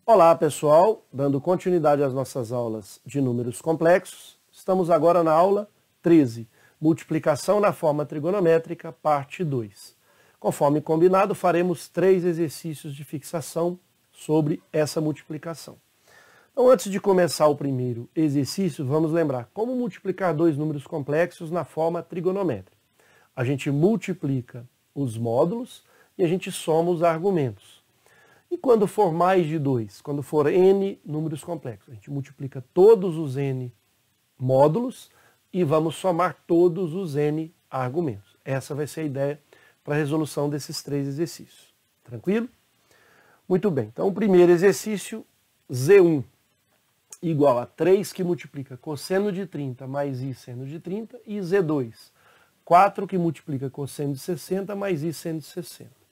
Olá pessoal, dando continuidade às nossas aulas de números complexos, estamos agora na aula 13, multiplicação na forma trigonométrica, parte 2. Conforme combinado, faremos 3 exercícios de fixação sobre essa multiplicação. Então, antes de começar o primeiro exercício, vamos lembrar como multiplicar dois números complexos na forma trigonométrica. A gente multiplica os módulos e a gente soma os argumentos. E quando for mais de 2, quando for n números complexos, a gente multiplica todos os n módulos e vamos somar todos os n argumentos. Essa vai ser a ideia para a resolução desses 3 exercícios. Tranquilo? Muito bem. Então, o primeiro exercício, Z1 igual a 3 que multiplica cosseno de 30 mais i seno de 30, e Z2, 4 que multiplica cosseno de 60 mais i seno de 60.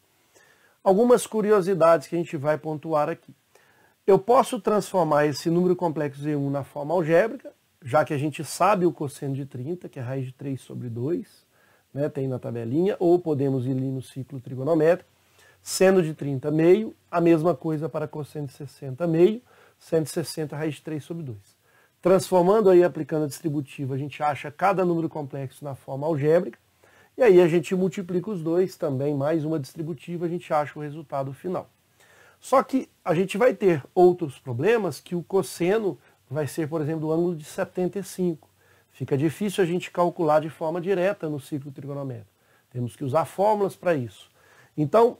Algumas curiosidades que a gente vai pontuar aqui. Eu posso transformar esse número complexo Z1 na forma algébrica, já que a gente sabe o cosseno de 30, que é raiz de 3 sobre 2, né, tem na tabelinha, ou podemos ir ali no ciclo trigonométrico. Seno de 30, meio, a mesma coisa para cosseno de 60, meio, seno de 60, raiz de 3 sobre 2. Transformando aí, aplicando a distributiva, a gente acha cada número complexo na forma algébrica, e aí a gente multiplica os dois, também mais uma distributiva, a gente acha o resultado final. Só que a gente vai ter outros problemas que o cosseno vai ser, por exemplo, do ângulo de 75. Fica difícil a gente calcular de forma direta no ciclo trigonométrico. Temos que usar fórmulas para isso. Então,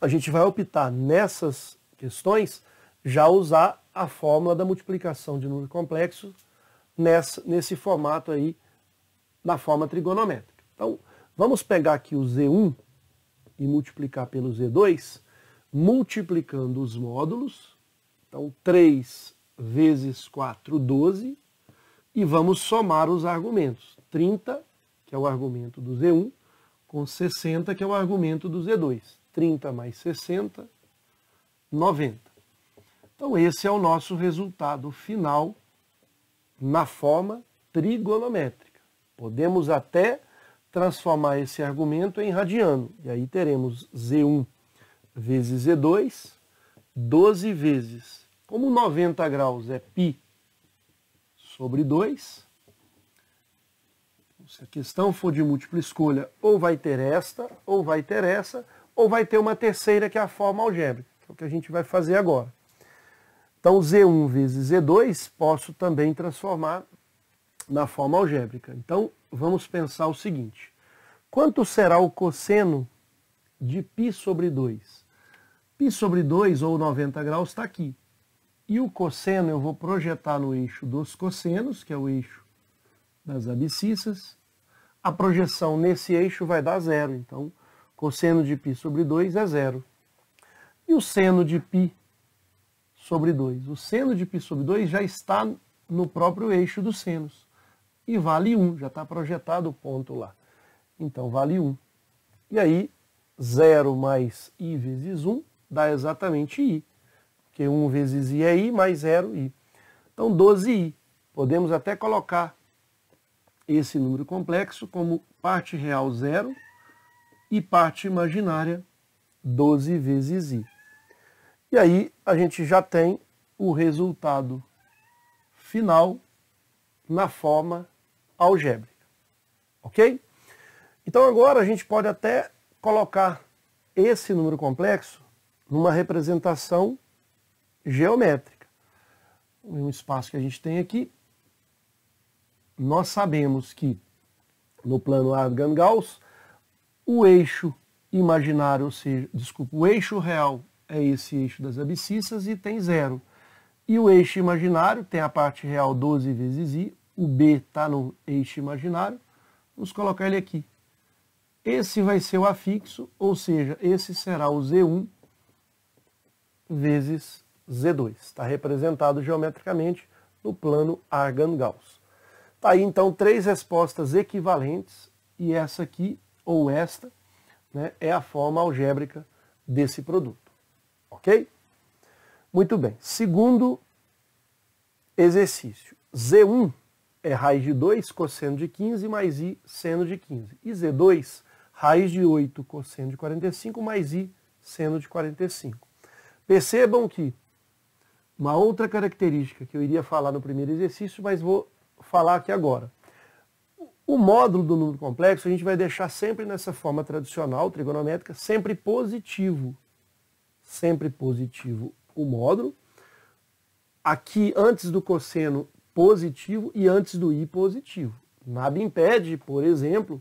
a gente vai optar nessas questões já usar a fórmula da multiplicação de número complexo nesse formato aí, na forma trigonométrica. Então, vamos pegar aqui o Z1 e multiplicar pelo Z2, multiplicando os módulos. Então, 3 vezes 4, 12. E vamos somar os argumentos. 30, que é o argumento do Z1, com 60, que é o argumento do Z2. 30 mais 60, 90. Então, esse é o nosso resultado final na forma trigonométrica. Podemos até transformar esse argumento em radiano. E aí teremos Z1 vezes Z2, 12 vezes, como 90 graus é π sobre 2. Se a questão for de múltipla escolha, ou vai ter esta, ou vai ter essa, ou vai ter uma terceira que é a forma algébrica, que é o que a gente vai fazer agora. Então, Z1 vezes Z2 posso também transformar na forma algébrica. Então, vamos pensar o seguinte. Quanto será o cosseno de π sobre 2? Π sobre 2, ou 90 graus, está aqui. E o cosseno eu vou projetar no eixo dos cossenos, que é o eixo das abscissas. A projeção nesse eixo vai dar zero. Então, cosseno de π sobre 2 é zero. E o seno de π sobre 2? O seno de π sobre 2 já está no próprio eixo dos senos. E vale 1, já está projetado o ponto lá. Então, vale 1. E aí, 0 mais i vezes 1 dá exatamente i. Porque 1 vezes i é i, mais 0, i. Então, 12i. Podemos até colocar esse número complexo como parte real 0 e parte imaginária 12 vezes i. E aí, a gente já tem o resultado final na forma algébrica. Ok? Então agora a gente pode até colocar esse número complexo numa representação geométrica. Um espaço que a gente tem aqui, nós sabemos que no plano Argand-Gauss, o eixo imaginário, ou seja, desculpa, o eixo real é esse eixo das abscissas e tem 0. E o eixo imaginário tem a parte real 12 vezes i, o B está no eixo imaginário, vamos colocar ele aqui. Esse vai ser o afixo, ou seja, esse será o Z1 vezes Z2. Está representado geometricamente no plano Argand-Gauss. Está aí então 3 respostas equivalentes, e essa aqui, ou esta, né, é a forma algébrica desse produto. Ok? Muito bem. Segundo exercício. Z1 é raiz de 2 cosseno de 15 mais i seno de 15. E Z2, raiz de 8 cosseno de 45 mais i seno de 45. Percebam que Uma outra característica que eu iria falar no primeiro exercício, mas vou falar aqui agora. O módulo do número complexo a gente vai deixar sempre nessa forma tradicional, trigonométrica, sempre positivo. Sempre positivo o módulo. Aqui antes do cosseno positivo e antes do i positivo. Nada impede, por exemplo,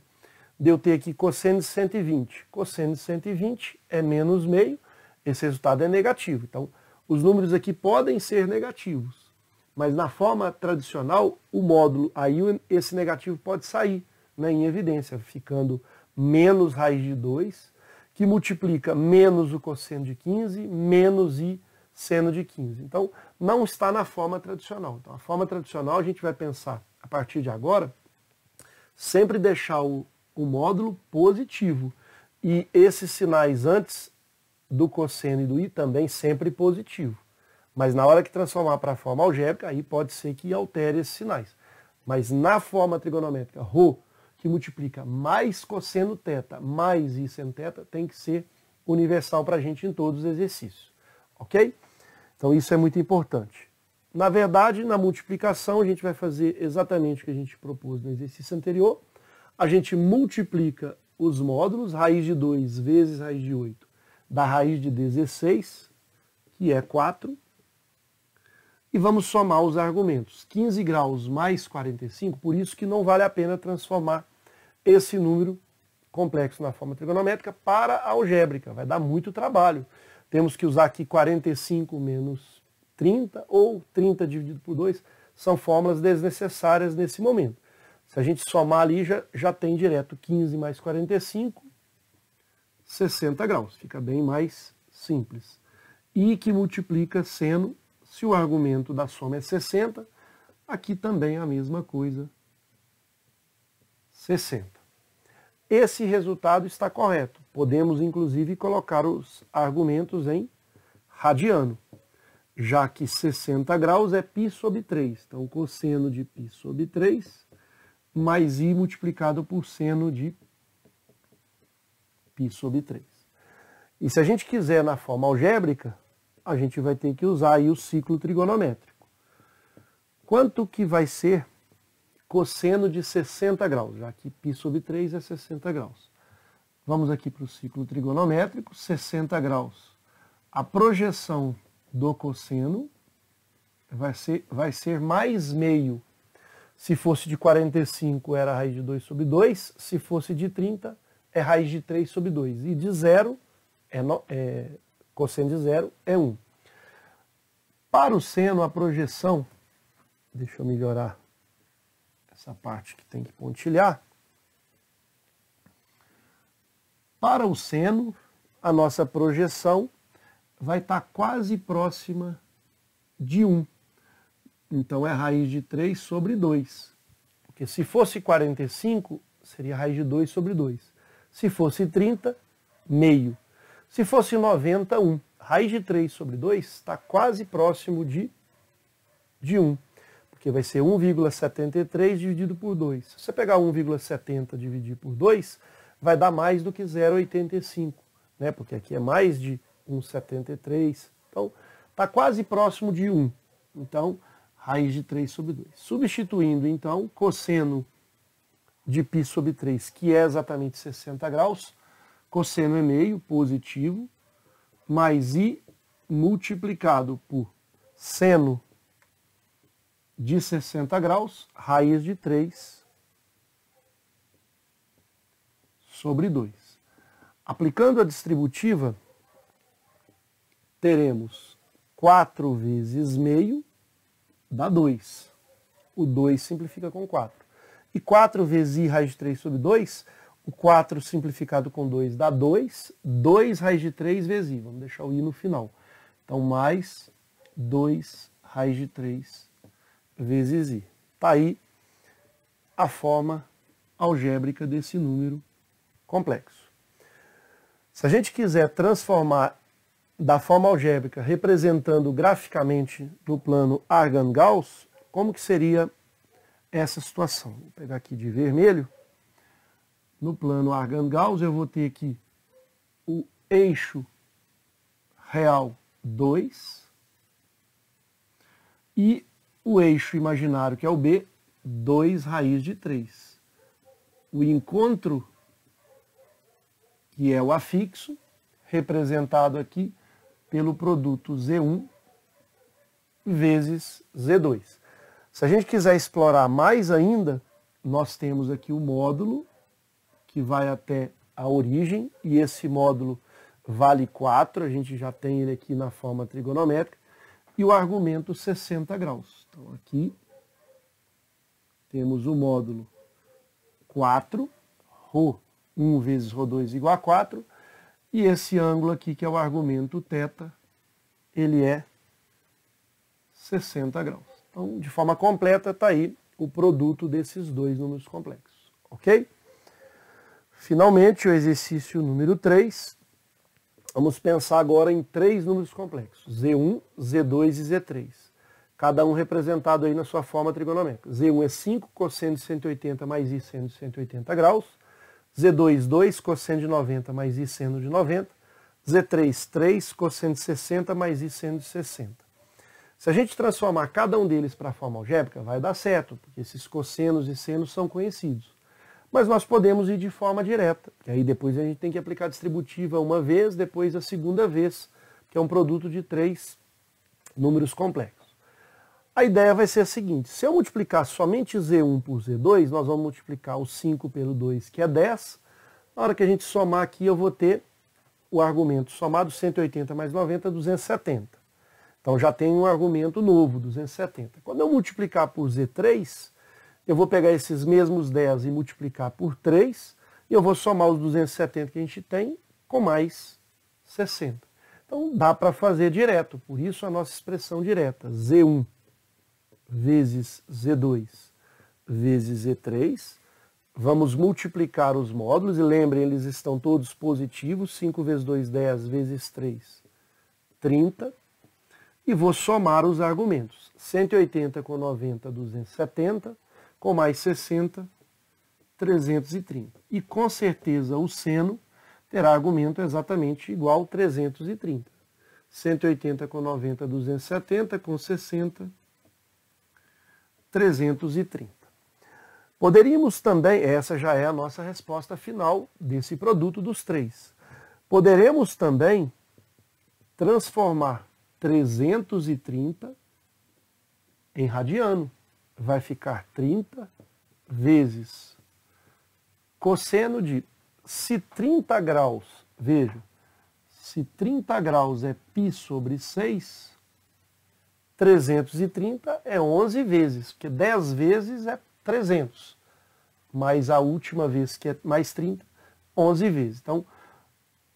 de eu ter aqui cosseno de 120. Cosseno de 120 é menos meio, esse resultado é negativo. Então, os números aqui podem ser negativos, mas na forma tradicional, o módulo, aí esse negativo pode sair, né, em evidência, ficando menos raiz de 2, que multiplica menos o cosseno de 15, menos i seno de 15. Então, não está na forma tradicional. Então, a forma tradicional a gente vai pensar, a partir de agora, sempre deixar o módulo positivo. E esses sinais antes do cosseno e do i também sempre positivo. Mas na hora que transformar para a forma algébrica, aí pode ser que altere esses sinais. Mas na forma trigonométrica, ρ, que multiplica mais cosseno θ mais i seno θ, tem que ser universal para a gente em todos os exercícios. Ok? Então isso é muito importante. Na verdade, na multiplicação, a gente vai fazer exatamente o que a gente propôs no exercício anterior. A gente multiplica os módulos, raiz de 2 vezes raiz de 8, da raiz de 16, que é 4, e vamos somar os argumentos. 15 graus mais 45, por isso que não vale a pena transformar esse número complexo na forma trigonométrica para a algébrica, vai dar muito trabalho. Temos que usar aqui 45 menos 30, ou 30 dividido por 2, são fórmulas desnecessárias nesse momento. Se a gente somar ali, já tem direto 15 mais 45, 60 graus. Fica bem mais simples. I que multiplica seno, se o argumento da soma é 60, aqui também a mesma coisa, 60. Esse resultado está correto. Podemos, inclusive, colocar os argumentos em radiano, já que 60 graus é π sobre 3. Então, cosseno de π sobre 3 mais i multiplicado por seno de π sobre 3. E se a gente quiser na forma algébrica, a gente vai ter que usar aí o ciclo trigonométrico. Quanto que vai ser cosseno de 60 graus? Já que π sobre 3 é 60 graus. Vamos aqui para o ciclo trigonométrico, 60 graus. A projeção do cosseno vai ser mais meio. Se fosse de 45, era raiz de 2 sobre 2. Se fosse de 30, é raiz de 3 sobre 2. E de 0, cosseno de 0 é 1. Para o seno, a projeção, deixa eu melhorar essa parte que tem que pontilhar. Para o seno, a nossa projeção vai estar quase próxima de 1. Então é raiz de 3 sobre 2. Porque se fosse 45, seria raiz de 2 sobre 2. Se fosse 30, meio. Se fosse 90, 1. Raiz de 3 sobre 2 está quase próximo de 1. Porque vai ser 1,73 dividido por 2. Se você pegar 1,70 e dividir por 2, vai dar mais do que 0,85. Né? Porque aqui é mais de 1,73. Então, está quase próximo de 1. Então, raiz de 3 sobre 2. Substituindo, então, cosseno de π sobre 3, que é exatamente 60 graus, cosseno é meio, positivo, mais i multiplicado por seno de 60 graus, raiz de 3 sobre 2. Aplicando a distributiva, teremos 4 vezes meio, dá 2. O 2 simplifica com 4. E 4 vezes i raiz de 3 sobre 2, o 4 simplificado com 2 dá 2. 2 raiz de 3 vezes i. Vamos deixar o i no final. Então, mais 2 raiz de 3 vezes i. Está aí a forma algébrica desse número complexo. Se a gente quiser transformar da forma algébrica, representando graficamente no plano Argand-Gauss, como que seria essa situação? Vou pegar aqui de vermelho. No plano Argand-Gauss, eu vou ter aqui o eixo real 2, E o eixo imaginário, que é o B, 2 raiz de 3. O encontro, que é o afixo, representado aqui pelo produto Z1 vezes Z2. Se a gente quiser explorar mais ainda, nós temos aqui o módulo, que vai até a origem, e esse módulo vale 4, a gente já tem ele aqui na forma trigonométrica, e o argumento 60 graus. Então aqui temos o módulo 4, ρ1 vezes ρ2 igual a 4, e esse ângulo aqui, que é o argumento θ, ele é 60 graus. Então, de forma completa, está aí o produto desses dois números complexos. Ok? Finalmente, o exercício número 3. Vamos pensar agora em 3 números complexos, Z1, Z2 e Z3. Cada um representado aí na sua forma trigonométrica. Z1 é 5 cosseno de 180 mais I seno de 180 graus. Z2, 2 cosseno de 90 mais I seno de 90. Z3, 3 cosseno de 60 mais I seno de 60. Se a gente transformar cada um deles para a forma algébrica, vai dar certo, porque esses cossenos e senos são conhecidos. Mas nós podemos ir de forma direta, que aí depois a gente tem que aplicar a distributiva uma vez, depois a segunda vez, que é um produto de 3 números complexos. A ideia vai ser a seguinte: se eu multiplicar somente Z1 por Z2, nós vamos multiplicar o 5 pelo 2, que é 10. Na hora que a gente somar aqui, eu vou ter o argumento somado 180 mais 90, 270. Então já tem um argumento novo, 270. Quando eu multiplicar por Z3, eu vou pegar esses mesmos 10 e multiplicar por 3, e eu vou somar os 270 que a gente tem com mais 60. Então dá para fazer direto, por isso a nossa expressão direta, Z1 vezes Z2 vezes Z3. Vamos multiplicar os módulos, e lembrem, eles estão todos positivos, 5 vezes 2, 10, vezes 3, 30. E vou somar os argumentos, 180 com 90, 270, com mais 60, 330. E com certeza o seno terá argumento exatamente igual a 330. 180 com 90, 270, com 60, 330. Poderíamos também, essa já é a nossa resposta final desse produto dos 3. Poderemos também transformar 330 em radiano. Vai ficar 30 vezes cosseno de, se 30 graus, veja, se 30 graus é π sobre 6, 330 é 11 vezes, porque 10 vezes é 300, mais a última vez que é mais 30, 11 vezes. Então,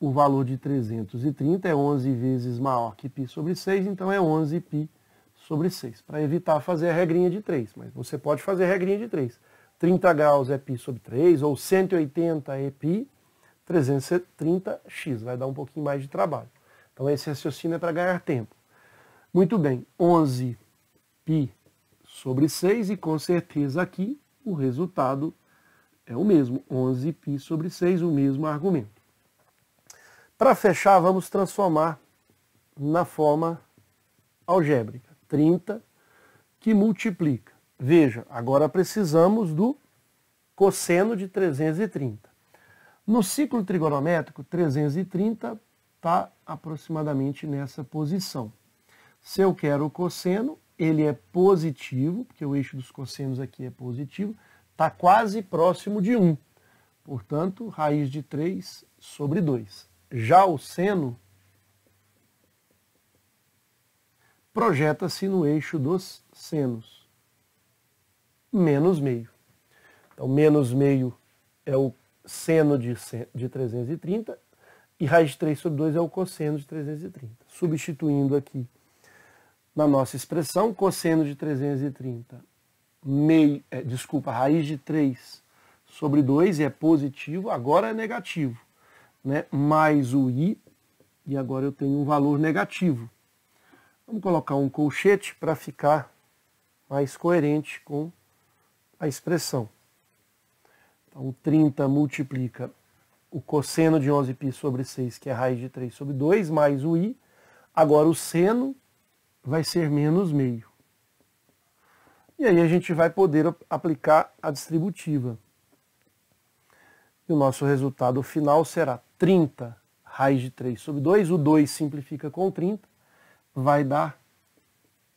o valor de 330 é 11 vezes maior que π sobre 6, então é 11 π sobre 6. Para evitar fazer a regrinha de 3, mas você pode fazer a regrinha de 3. 30 graus é π sobre 3, ou 180 é π, 330x, vai dar um pouquinho mais de trabalho. Então esse raciocínio é para ganhar tempo. Muito bem, 11 π sobre 6, e com certeza aqui o resultado é o mesmo, 11 π sobre 6, o mesmo argumento. Para fechar, vamos transformar na forma algébrica. 30 que multiplica. Veja, agora precisamos do cosseno de 330. No ciclo trigonométrico, 330 está aproximadamente nessa posição. Se eu quero o cosseno, ele é positivo, porque o eixo dos cossenos aqui é positivo, está quase próximo de 1. Portanto, raiz de 3 sobre 2. Já o seno projeta-se no eixo dos senos, menos meio. Então, menos meio é o seno de 330, e raiz de 3 sobre 2 é o cosseno de 330. Substituindo aqui na nossa expressão, cosseno de 330, raiz de 3 sobre 2 é positivo, agora é negativo, né? Mais o i, e agora eu tenho um valor negativo. Vamos colocar um colchete para ficar mais coerente com a expressão. Então, 30 multiplica o cosseno de 11π sobre 6, que é raiz de 3 sobre 2, mais o i. Agora o seno vai ser menos meio. E aí a gente vai poder aplicar a distributiva. E o nosso resultado final será 30 raiz de 3 sobre 2. O 2 simplifica com 30, vai dar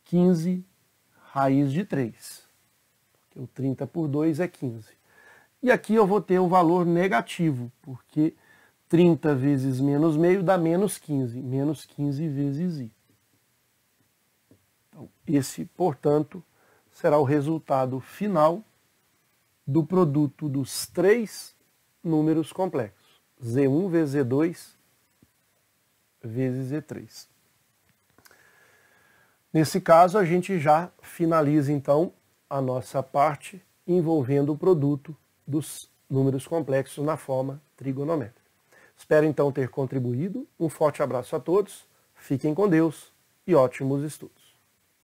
15 raiz de 3. Porque o 30 por 2 é 15. E aqui eu vou ter o valor negativo, porque 30 vezes menos meio dá menos 15. Menos 15 vezes i. Então, esse, portanto, será o resultado final do produto dos três números complexos. Z1 vezes Z2 vezes Z3. Nesse caso, a gente já finaliza, então, a nossa parte envolvendo o produto dos números complexos na forma trigonométrica. Espero, então, ter contribuído. Um forte abraço a todos, fiquem com Deus e ótimos estudos.